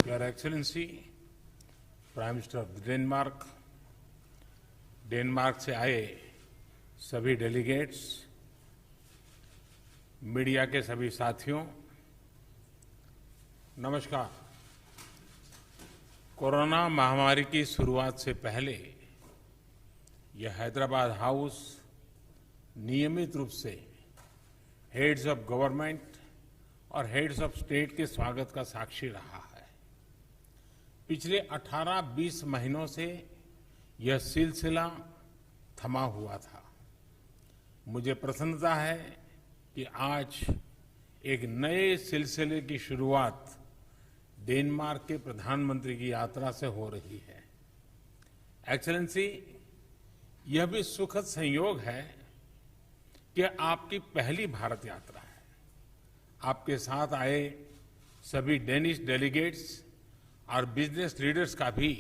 Your Excellency, prime minister of Denmark, Denmark से आए सभी डेलीगेट्स, मीडिया के सभी साथियों, नमस्कार। कोरोना महामारी की शुरुआत से पहले यह हैदराबाद हाउस नियमित रूप से हेड्स ऑफ गवर्नमेंट और हेड्स ऑफ स्टेट के स्वागत का साक्षी रहा है। पिछले 18-20 महीनों से यह सिलसिला थमा हुआ था। मुझे प्रसन्नता है कि आज एक नए सिलसिले की शुरुआत डेनमार्क के प्रधानमंत्री की यात्रा से हो रही है। एक्सेलेंसी, यह भी सुखद संयोग है कि आपकी पहली भारत यात्रा है। आपके साथ आए सभी डेनिश डेलीगेट्स और बिजनेस लीडर्स का भी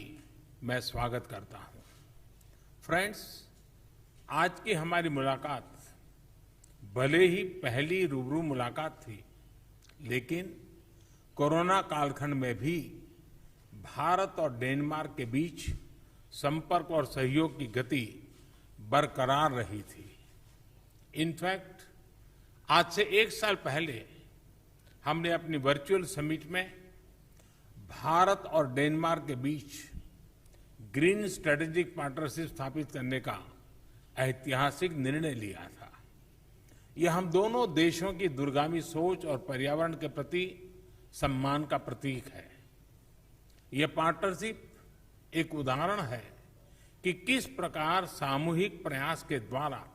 मैं स्वागत करता हूं। फ्रेंड्स, आज की हमारी मुलाकात भले ही पहली रूबरू मुलाकात थी, लेकिन कोरोना कालखंड में भी भारत और डेनमार्क के बीच संपर्क और सहयोग की गति बरकरार रही थी। इनफैक्ट, आज से 1 साल पहले हमने अपनी वर्चुअल समिट में भारत और डेनमार्क के बीच ग्रीन स्ट्रेटेजिक पार्टनरशिप स्थापित करने का ऐतिहासिक निर्णय लिया था। यह हम दोनों देशों की दूरगामी सोच और पर्यावरण के प्रति सम्मान का प्रतीक है। यह पार्टनरशिप एक उदाहरण है कि किस प्रकार सामूहिक प्रयास के द्वारा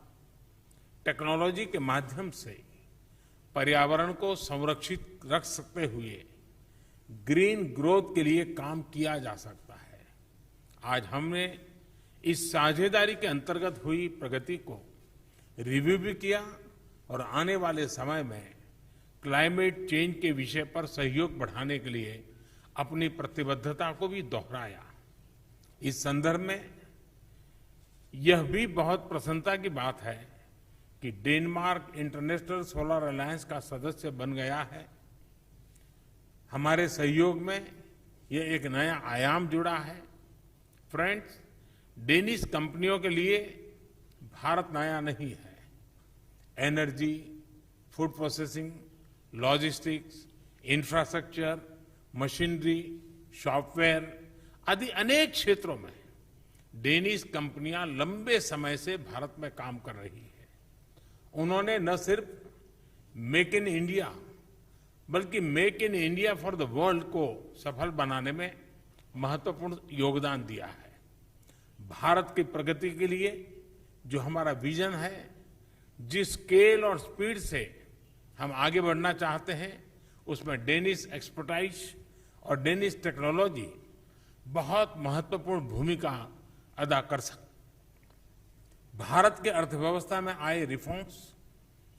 टेक्नोलॉजी के माध्यम से पर्यावरण को संरक्षित रख सकते हुए ग्रीन ग्रोथ के लिए काम किया जा सकता है। आज हमने इस साझेदारी के अंतर्गत हुई प्रगति को रिव्यू भी किया और आने वाले समय में क्लाइमेट चेंज के विषय पर सहयोग बढ़ाने के लिए अपनी प्रतिबद्धता को भी दोहराया। इस संदर्भ में यह भी बहुत प्रसन्नता की बात है कि डेनमार्क इंटरनेशनल सोलर अलायंस का सदस्य बन गया है। हमारे सहयोग में यह एक नया आयाम जुड़ा है। फ्रेंड्स, डेनिश कंपनियों के लिए भारत नया नहीं है। Energy, food processing, logistics, infrastructure, machinery, software आदि अनेक क्षेत्रों में डेनिश कंपनियां लंबे समय से भारत में काम कर रही है। उन्होंने न सिर्फ मेक इन इंडिया बल्कि make in India for the world को सफल बनाने में महत्वपूर्ण योगदान दिया है। भारत की प्रगति के लिए जो हमारा विजन है, जिस स्केल और स्पीड से हम आगे बढ़ना चाहते हैं, उसमें डेनिश एक्सपर्टाइज और डेनिश टेक्नोलॉजी बहुत महत्वपूर्ण भूमिका अदा कर सकते। भारत के अर्थव्यवस्था में आए रिफॉर्म्स,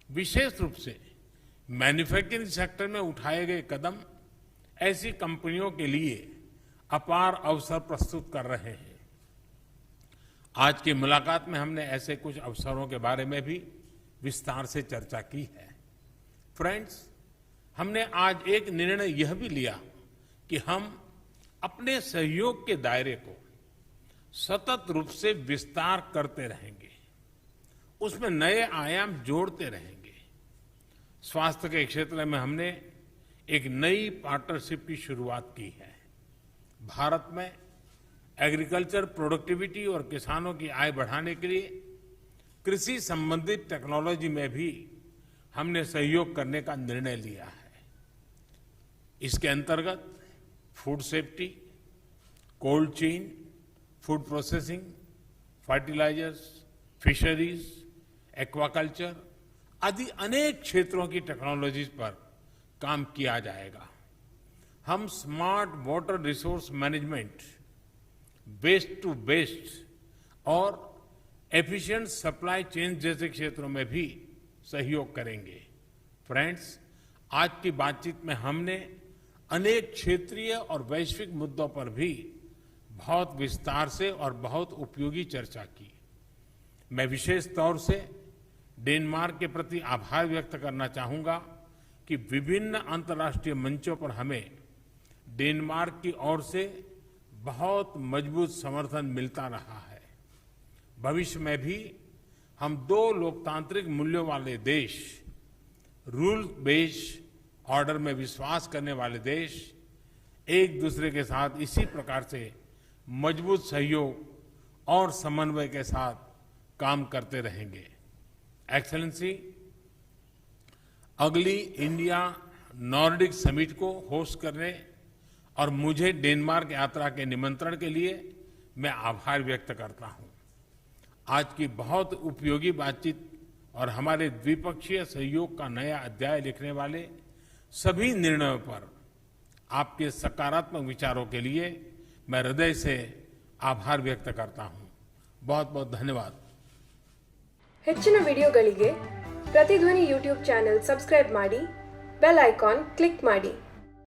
विशेष रूप से मैन्युफैक्चरिंग सेक्टर में उठाए गए कदम ऐसी कंपनियों के लिए अपार अवसर प्रस्तुत कर रहे हैं। आज की मुलाकात में हमने ऐसे कुछ अवसरों के बारे में भी विस्तार से चर्चा की है। फ्रेंड्स, हमने आज एक निर्णय यह भी लिया कि हम अपने सहयोग के दायरे को सतत रूप से विस्तार करते रहेंगे, उसमें नए आयाम जोड़ते रहेंगे। स्वास्थ्य के क्षेत्र में हमने एक नई पार्टनरशिप की शुरुआत की है। भारत में एग्रीकल्चर प्रोडक्टिविटी और किसानों की आय बढ़ाने के लिए कृषि संबंधित टेक्नोलॉजी में भी हमने सहयोग करने का निर्णय लिया है। इसके अंतर्गत food safety, cold chain, food processing, fertilizers, fisheries, aquaculture आदि अनेक क्षेत्रों की टेक्नोलॉजीज पर काम किया जाएगा। हम smart water resource management, waste to best और एफिशिएंट सप्लाई चेन जैसे क्षेत्रों में भी सहयोग करेंगे। फ्रेंड्स, आज की बातचीत में हमने अनेक क्षेत्रीय और वैश्विक मुद्दों पर भी बहुत विस्तार से और बहुत उपयोगी चर्चा की। मैं विशेष तौर से डेनमार्क के प्रति आभार व्यक्त करना चाहूंगा कि विभिन्न अंतर्राष्ट्रीय मंचों पर हमें डेनमार्क की ओर से बहुत मजबूत समर्थन मिलता रहा है। भविष्य में भी हम दो लोकतांत्रिक मूल्यों वाले देश, रूल बेस्ड ऑर्डर में विश्वास करने वाले देश, एक दूसरे के साथ इसी प्रकार से मजबूत सहयोग और समन्वय के साथ काम करते रहेंगे। एक्सेलेंसी, अगली इंडिया नॉर्डिक समिट को होस्ट करने और मुझे डेनमार्क यात्रा के निमंत्रण के लिए मैं आभार व्यक्त करता हूं। आज की बहुत उपयोगी बातचीत और हमारे द्विपक्षीय सहयोग का नया अध्याय लिखने वाले सभी निर्णयों पर आपके सकारात्मक विचारों के लिए मैं हृदय से आभार व्यक्त करता हूं। बहुत बहुत धन्यवाद। ಹೆಚ್ಚಿನ ವಿಡಿಯೋಗಳಿಗೆ ಪ್ರತಿಧ್ವನಿ ಯೂಟ್ಯೂಬ್ ಚಾನೆಲ್ ಸಬ್ಸ್ಕ್ರೈಬ್ ಮಾಡಿ, ಬೆಲ್ ಐಕಾನ್ ಕ್ಲಿಕ್ ಮಾಡಿ।